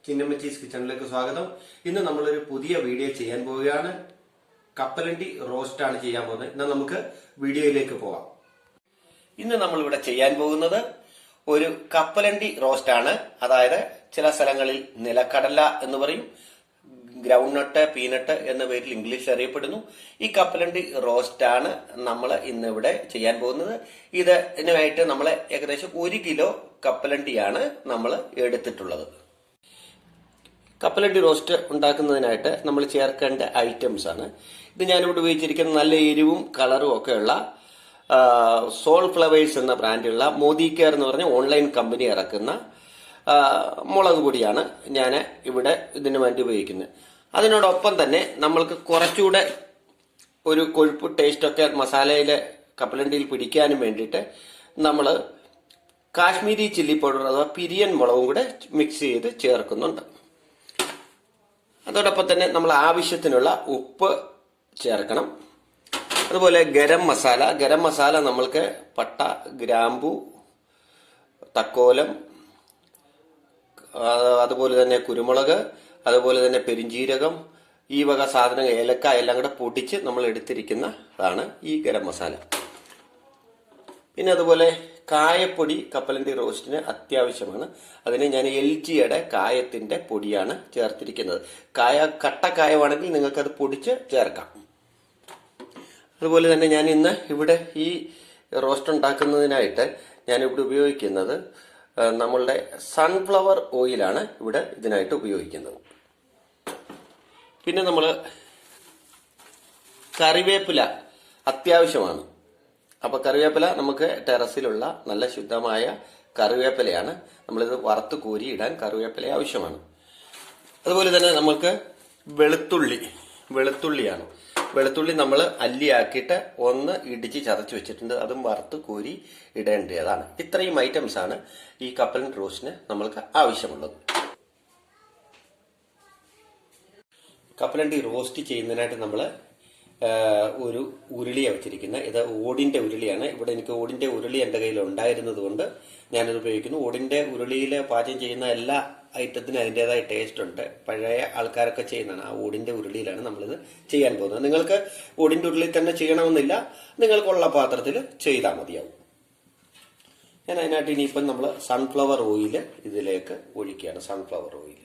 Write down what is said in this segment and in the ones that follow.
ചിന്നമ്മച്ചീസ് കിച്ചണിലേക്ക് സ്വാഗതം. ഇന്ന് നമ്മളൊരു പുതിയ വീഡിയോ ചെയ്യാൻ പോവുകയാണ്. കപ്പലണ്ടി റോസ്റ്റ് ആണ് ചെയ്യാൻ പോകുന്നത്. ഇന്ന് നമുക്ക് വീഡിയോയിലേക്ക് പോവാം. ഇന്ന് നമ്മളിവിടെ ചെയ്യാൻ പോകുന്നത് ഒരു കപ്പലണ്ടി റോസ്റ്റ് ആണ്. അതായത് ചില സ്ഥലങ്ങളിൽ നിലക്കടല എന്ന് പറയും, ഗ്രൗണ്ട് നട്ട്, പീനട്ട് എന്ന പേരിൽ ഇംഗ്ലീഷിൽ അറിയപ്പെടുന്നു. ഈ കപ്പലണ്ടി റോസ്റ്റ് ആണ് നമ്മൾ ഇന്നിവിടെ ചെയ്യാൻ പോകുന്നത്. ഇതിനായിട്ട് നമ്മൾ ഏകദേശം 1 കിലോ കപ്പലണ്ടിയാണ് നമ്മൾ എടുത്തിട്ടുള്ളത്. കപ്പലണ്ടി റോസ്റ്റ് ഉണ്ടാക്കുന്നതിനായിട്ട് നമ്മൾ ചേർക്കേണ്ട ഐറ്റംസ് ആണ് ഇത്. ഞാനിവിടെ ഉപയോഗിച്ചിരിക്കുന്ന നല്ല എരിവും കളറും ഒക്കെയുള്ള സോൾ ഫ്ലവേഴ്സ് എന്ന ബ്രാൻഡുള്ള മോദി കെയർ എന്ന് പറഞ്ഞ ഓൺലൈൻ കമ്പനി ഇറക്കുന്ന മുളക് പൊടിയാണ് ഞാൻ ഇവിടെ ഇതിനു വേണ്ടി ഉപയോഗിക്കുന്നത്. അതിനോടൊപ്പം തന്നെ നമ്മൾക്ക് കുറച്ചുകൂടെ ഒരു കൊഴുപ്പ് ടേസ്റ്റൊക്കെ മസാലയിലെ കപ്പലണ്ടിയിൽ പിടിക്കാനും വേണ്ടിയിട്ട് നമ്മൾ കാശ്മീരി ചില്ലി പൗഡർ അഥവാ പിരിയൻ മുളകും കൂടെ മിക്സ് ചെയ്ത് ചേർക്കുന്നുണ്ട്. അതോടൊപ്പം തന്നെ നമ്മൾ ആവശ്യത്തിനുള്ള ഉപ്പ് ചേർക്കണം. അതുപോലെ ഗരം മസാല നമ്മൾക്ക് പട്ട, ഗ്രാമ്പു, തക്കോലം, അതുപോലെ തന്നെ കുരുമുളക്, അതുപോലെ തന്നെ പെരിഞ്ജീരകം, ഈ വക സാധനങ്ങൾ, ഏലക്ക എല്ലാം കൂടെ പൊടിച്ച് നമ്മൾ എടുത്തിരിക്കുന്നതാണ് ഈ ഗരം മസാല. പിന്നെ അതുപോലെ കായപ്പൊടി കപ്പലണ്ടി റോസ്റ്റിന് അത്യാവശ്യമാണ്. അതിന് ഞാൻ LGയുടെ കായത്തിന്റെ പൊടിയാണ് ചേർത്തിരിക്കുന്നത്. കട്ടക്കായമാണെങ്കിൽ നിങ്ങൾക്കത് പൊടിച്ച് ചേർക്കാം. അതുപോലെ തന്നെ ഞാൻ ഇന്ന് ഇവിടെ ഈ റോസ്റ്റ് ഉണ്ടാക്കുന്നതിനായിട്ട് ഞാനിവിടെ ഉപയോഗിക്കുന്നത് നമ്മളുടെ സൺഫ്ലവർ ഓയിലാണ് ഇവിടെ ഇതിനായിട്ട് ഉപയോഗിക്കുന്നത്. പിന്നെ നമ്മൾ കറിവേപ്പില അത്യാവശ്യമാണ്. അപ്പൊ കറിവേപ്പില നമുക്ക് ടെറസിലുള്ള നല്ല ശുദ്ധമായ കറിവേപ്പിലയാണ്. നമ്മളിത് വറുത്ത് കോരി ഇടാൻ കറിവേപ്പില ആവശ്യമാണ്. അതുപോലെ തന്നെ നമുക്ക് വെളുത്തുള്ളിയാണ്. വെളുത്തുള്ളി നമ്മൾ അല്ലിയാക്കിയിട്ട് ഒന്ന് ഇടിച്ച് ചതച്ച് വെച്ചിട്ടുണ്ട്. അതും വറുത്ത് കോരി ഇടേണ്ടതാണ്. ഇത്രയും ഐറ്റംസ് ആണ് ഈ കപ്പലണ്ടി റോസ്റ്റിന് നമ്മൾക്ക് ആവശ്യമുള്ളത്. കപ്പലണ്ടി റോസ്റ്റ് ചെയ്യുന്നതിനായിട്ട് നമ്മൾ ഒരു ഉരുളിയാണ് വെച്ചിരിക്കുന്നത്. ഇത് ഓടിന്റെ ഉരുളിയാണ്. ഇവിടെ എനിക്ക് ഓടിന്റെ ഉരുളി എൻ്റെ കയ്യിൽ ഉണ്ടായിരുന്നത് കൊണ്ട് ഞാനത് ഉപയോഗിക്കുന്നു. ഓടിന്റെ ഉരുളിയിൽ പാചകം ചെയ്യുന്ന എല്ലാ ഐറ്റത്തിനും അതിൻ്റെതായ ടേസ്റ്റ് ഉണ്ട്. പഴയ ആൾക്കാരൊക്കെ ചെയ്യുന്നതാണ്. ആ ഓടിന്റെ ഉരുളിയിലാണ് നമ്മളിത് ചെയ്യാൻ പോകുന്നത്. നിങ്ങൾക്ക് ഓടിന്റെ ഉരുളിയിൽ തന്നെ ചെയ്യണമെന്നില്ല, നിങ്ങൾക്കുള്ള പാത്രത്തിൽ ചെയ്താൽ മതിയാവും. ഞാൻ അതിനായിട്ട് ഇനിയിപ്പം നമ്മൾ സൺഫ്ലവർ ഓയിൽ ഇതിലേക്ക് ഒഴിക്കുകയാണ്. സൺഫ്ലവർ ഓയിൽ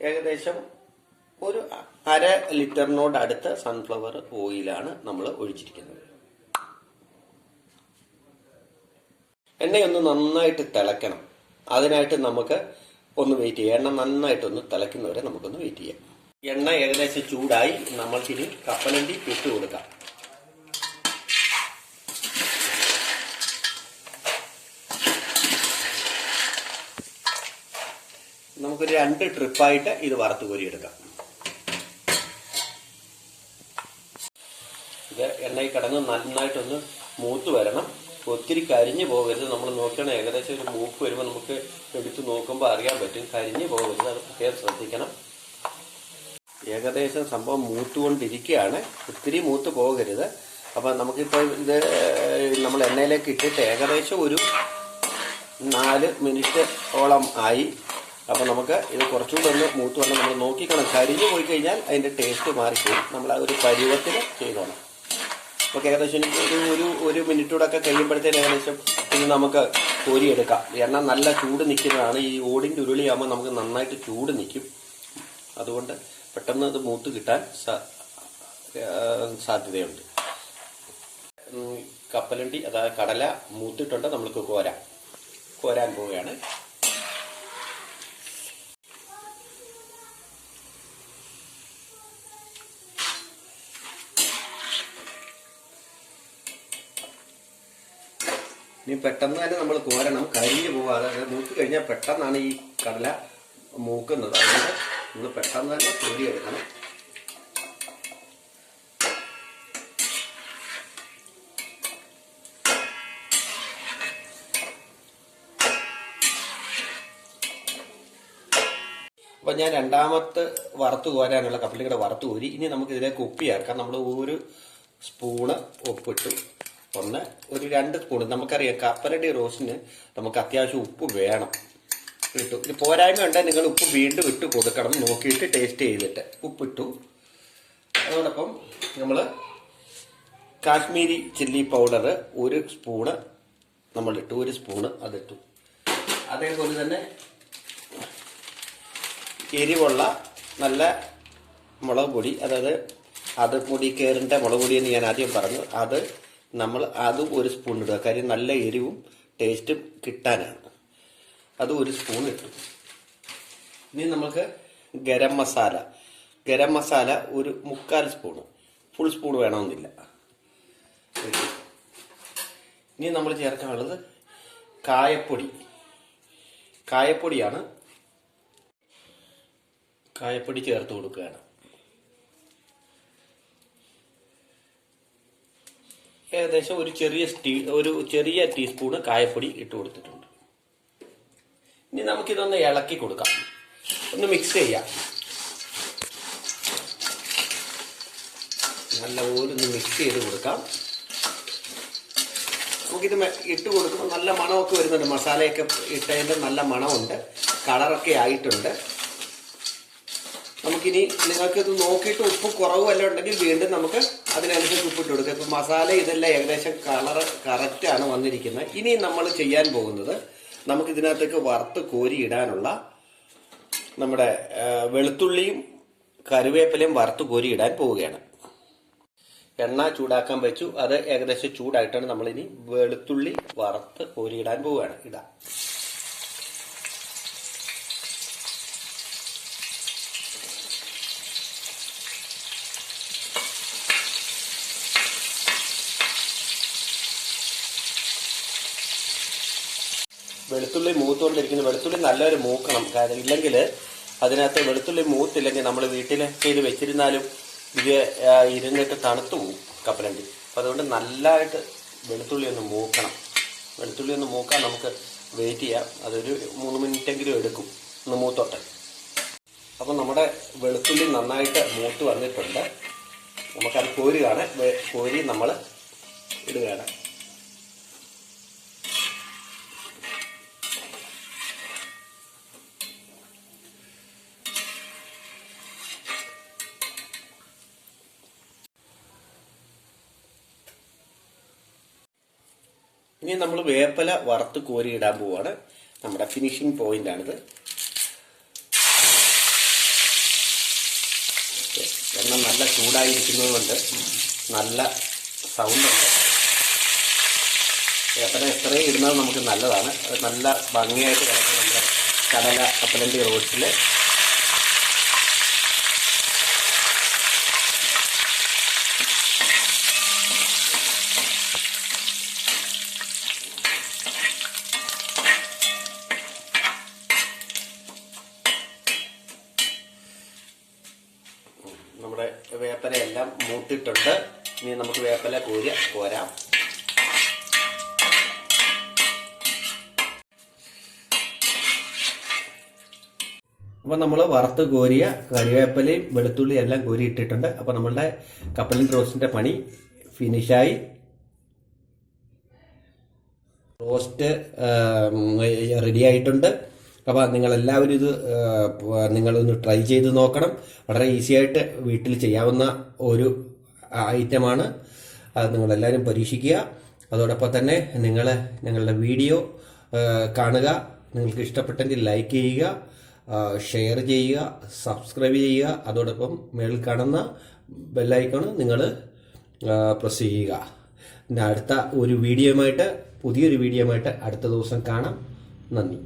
ഏകദേശം ഒരു 1/2 ലിറ്ററിനോട് അടുത്ത് സൺഫ്ലവർ ഓയിലാണ് നമ്മൾ ഒഴിച്ചിരിക്കുന്നത്. എണ്ണയൊന്ന് നന്നായിട്ട് തിളയ്ക്കണം. അതിനായിട്ട് നമുക്ക് ഒന്ന് വെയിറ്റ് ചെയ്യാം. എണ്ണ നന്നായിട്ടൊന്ന് തിളയ്ക്കുന്നവരെ നമുക്കൊന്ന് വെയിറ്റ് ചെയ്യാം. എണ്ണ ഏകദേശം ചൂടായി. നമ്മൾക്കിനി കപ്പലണ്ടി ഇട്ട് കൊടുക്കാം. നമുക്കൊരു 2 ട്രിപ്പായിട്ട് ഇത് വറുത്ത് കോരിയെടുക്കാം. ഇത് എണ്ണയിൽ കിടന്ന് നന്നായിട്ടൊന്ന് മൂത്ത് വരണം. ഒത്തിരി കരിഞ്ഞു പോകരുത്. നമ്മൾ നോക്കണം, ഏകദേശം ഒരു മൂപ്പ് വരുമ്പോൾ നമുക്ക് എടുത്ത് നോക്കുമ്പോൾ അറിയാൻ പറ്റും. കരിഞ്ഞു പോകരുത്, അത് പ്രത്യേകം ശ്രദ്ധിക്കണം. ഏകദേശം സംഭവം മൂത്തുകൊണ്ടിരിക്കുകയാണ്. ഒത്തിരി മൂത്ത് പോകരുത്. അപ്പം നമുക്കിപ്പോൾ ഇത് നമ്മൾ എണ്ണയിലേക്ക് ഇട്ടിട്ട് ഏകദേശം ഒരു 4 മിനിറ്റോളം ആയി. അപ്പം നമുക്ക് ഇത് കുറച്ചുകൂടെ ഒന്ന് മൂത്ത് വന്ന് നമ്മൾ നോക്കിക്കണം. കരിഞ്ഞു പോയി കഴിഞ്ഞാൽ അതിൻ്റെ ടേസ്റ്റ് മാറിപ്പോയി. നമ്മൾ ആ ഒരു പരുവത്തിൽ ചെയ്തോണം. നമുക്ക് ഏകദേശം ഒരു മിനിറ്റൂടെ ഒക്കെ കഴിയുമ്പോഴത്തേന് ഏകദേശം ഇത് നമുക്ക് കോരിയെടുക്കാം. എണ്ണ നല്ല ചൂട് നിൽക്കുന്നതാണ്. ഈ ഓടിൻ്റെ ഉരുളിയാകുമ്പോൾ നമുക്ക് നന്നായിട്ട് ചൂട് നിൽക്കും. അതുകൊണ്ട് പെട്ടെന്ന് ഇത് മൂത്ത് കിട്ടാൻ സാധ്യതയുണ്ട്. കപ്പലണ്ടി അതായത് കടല മൂത്തിട്ടുണ്ട്. നമ്മൾക്ക് കോരാൻ പോവുകയാണ്. ഇനി പെട്ടെന്ന് തന്നെ നമ്മൾ കോരണം, കരിഞ്ഞു പോകാതെ. മൂത്ത് കഴിഞ്ഞാൽ പെട്ടെന്നാണ് ഈ കടല മൂക്കുന്നത്. അതുകൊണ്ട് നമ്മൾ പെട്ടെന്ന് തന്നെ കോരിയെടുക്കണം. അപ്പം ഞാൻ രണ്ടാമത്തെ വറുത്ത് കോരാനുള്ള കപ്പലണ്ടിയുടെ വറുത്ത് കോരി. ഇനി നമുക്ക് ഇതിലേക്ക് ഉപ്പ് ചേർക്കാം. നമ്മൾ ഒരു സ്പൂണ് ഉപ്പിട്ടു. ഒരു 2 സ്പൂൺ. നമുക്കറിയാം കപ്പലണ്ടി റോസ്റ്റിന് നമുക്ക് അത്യാവശ്യം ഉപ്പ് വേണം. ഇട്ടു. ഇനി പോരായ്മ ഉണ്ടെങ്കിൽ നിങ്ങൾ ഉപ്പ് വീണ്ടും ഇട്ട് കൊടുക്കണം, നോക്കിയിട്ട് ടേസ്റ്റ് ചെയ്തിട്ട്. ഉപ്പിട്ടു. അതോടൊപ്പം നമ്മൾ കാശ്മീരി ചില്ലി പൗഡർ 1 സ്പൂണ് നമ്മളിട്ടു. 1 സ്പൂണ് അതിട്ടു. അതേപോലെ തന്നെ എരിവുള്ള നല്ല മുളക് പൊടി, അതായത് അത് മുടിക്കേറിൻ്റെ മുളക് പൊടി എന്ന് ഞാൻ ആദ്യം പറഞ്ഞു, അതും 1 സ്പൂൺ ഇടുക. കാര്യം നല്ല എരിവും ടേസ്റ്റും കിട്ടാനാണ്. അത് 1 സ്പൂൺ ഇട്ടു. ഇനി നമുക്ക് ഗരം മസാല ഒരു 3/4 സ്പൂണ്, ഫുൾ സ്പൂൺ വേണമെന്നില്ല. ഇനി നമ്മൾ ചേർക്കാനുള്ളത് കായപ്പൊടിയാണ്. കായപ്പൊടി ചേർത്ത് കൊടുക്കുകയാണ്. ഏകദേശം ഒരു ചെറിയ ടീസ്പൂണ് കായപ്പൊടി ഇട്ട് കൊടുത്തിട്ടുണ്ട്. ഇനി നമുക്കിതൊന്ന് ഇളക്കി കൊടുക്കാം, ഒന്ന് മിക്സ് ചെയ്യാം. നല്ലപോലെ ഒന്ന് മിക്സ് ചെയ്ത് കൊടുക്കാം. നമുക്കിത് ഇട്ട് കൊടുക്കുമ്പോൾ നല്ല മണമൊക്കെ വരുന്നുണ്ട്. മസാലയൊക്കെ ഇട്ടതിൻ്റെ നല്ല മണമുണ്ട്, കളറൊക്കെ ആയിട്ടുണ്ട്. നമുക്കിനി നിങ്ങൾക്കിത് നോക്കിയിട്ട് ഉപ്പ് കുറവ് വല്ലതും ഉണ്ടെങ്കിൽ വീണ്ടും നമുക്ക് അതിനനുസരിച്ച് ഉപ്പിട്ട് കൊടുക്കുക. ഇപ്പം മസാല ഇതെല്ലാം ഏകദേശം കളറ് കറക്റ്റാണ് വന്നിരിക്കുന്നത്. ഇനി നമ്മൾ ചെയ്യാൻ പോകുന്നത്, നമുക്കിതിനകത്തേക്ക് വറുത്ത് കോരി ഇടാനുള്ള നമ്മുടെ വെളുത്തുള്ളിയും കറിവേപ്പിലയും വറുത്ത് കോരി ഇടാൻ പോവുകയാണ്. എണ്ണ ചൂടാക്കാൻ വെച്ചു. അത് ഏകദേശം ചൂടായിട്ടാണ് നമ്മളിനി വെളുത്തുള്ളി വറുത്ത് കോരി ഇടാൻ പോവുകയാണ്. ഇടാം. വെളുത്തുള്ളി മൂത്തുകൊണ്ടിരിക്കുന്നു. വെളുത്തുള്ളി നല്ലൊരു മൂക്കണം. കാരണം ഇല്ലെങ്കിൽ അതിനകത്ത് വെളുത്തുള്ളി മൂത്തില്ലെങ്കിൽ നമ്മൾ വീട്ടിൽ ചെയ്ത് വെച്ചിരുന്നാലും ഇത് ഇരുന്നിട്ട് തണുത്തു പോകും കപ്പലണ്ടി. അപ്പം അതുകൊണ്ട് നല്ലതായിട്ട് വെളുത്തുള്ളി ഒന്ന് മൂക്കണം. വെളുത്തുള്ളി ഒന്ന് മൂക്കാൻ നമുക്ക് വെയിറ്റ് ചെയ്യാം. അതൊരു 3 മിനിറ്റെങ്കിലും എടുക്കും ഒന്ന് മൂത്തോട്ടെ. അപ്പം നമ്മുടെ വെളുത്തുള്ളി നന്നായിട്ട് മൂത്ത് വന്നിട്ടുണ്ട്. നമുക്കത് കോരി നമ്മൾ ഇടുകയാണ്. ഇനി നമ്മൾ വേപ്പില വറുത്ത് കോരി ഇടാൻ പോവാണ്. നമ്മുടെ ഫിനിഷിംഗ് പോയിന്റ് ആണിത്. എണ്ണ നല്ല ചൂടായിരിക്കുന്നത് കൊണ്ട് നല്ല സൗണ്ട് ഉണ്ട്. വേപ്പില എത്രയും ഇടുന്നത് നമുക്ക് നല്ലതാണ്. അത് നല്ല ഭംഗിയായിട്ട് കിടക്കും നമ്മുടെ കപ്പലണ്ടി റോസ്റ്റിൽ. നമ്മുടെ വേപ്പില എല്ലാം മൂത്തിട്ടുണ്ട്. ഇനി നമുക്ക് വേപ്പില കോരാം. അപ്പോൾ നമ്മൾ വറുത്ത് കോരിയ കറിവേപ്പിലയും വെളുത്തുള്ളി എല്ലാം കോരി ഇട്ടിട്ടുണ്ട്. അപ്പോൾ നമ്മളുടെ കപ്പലണ്ടി റോസ്റ്റിന്റെ പണി ഫിനിഷായി. റോസ്റ്റ് റെഡി ആയിട്ടുണ്ട്. അപ്പോൾ നിങ്ങളെല്ലാവരും ഇത് നിങ്ങളൊന്ന് ട്രൈ ചെയ്ത് നോക്കണം. വളരെ ഈസി ആയിട്ട് വീട്ടിൽ ചെയ്യാവുന്ന ഒരു ഐറ്റമാണ്. അത് നിങ്ങളെല്ലാവരും പരീക്ഷിക്കുക. അതോടൊപ്പം തന്നെ നിങ്ങളുടെ വീഡിയോ കാണുക. നിങ്ങൾക്ക് ഇഷ്ടപ്പെട്ടെങ്കിൽ ലൈക്ക് ചെയ്യുക, ഷെയർ ചെയ്യുക, സബ്സ്ക്രൈബ് ചെയ്യുക. അതോടൊപ്പം മേളിൽ കാണുന്ന ബെല്ലൈക്കൺ നിങ്ങൾ പ്രസ് ചെയ്യുക. പിന്നെ പുതിയൊരു വീഡിയോയുമായിട്ട് അടുത്ത ദിവസം കാണാം. നന്ദി.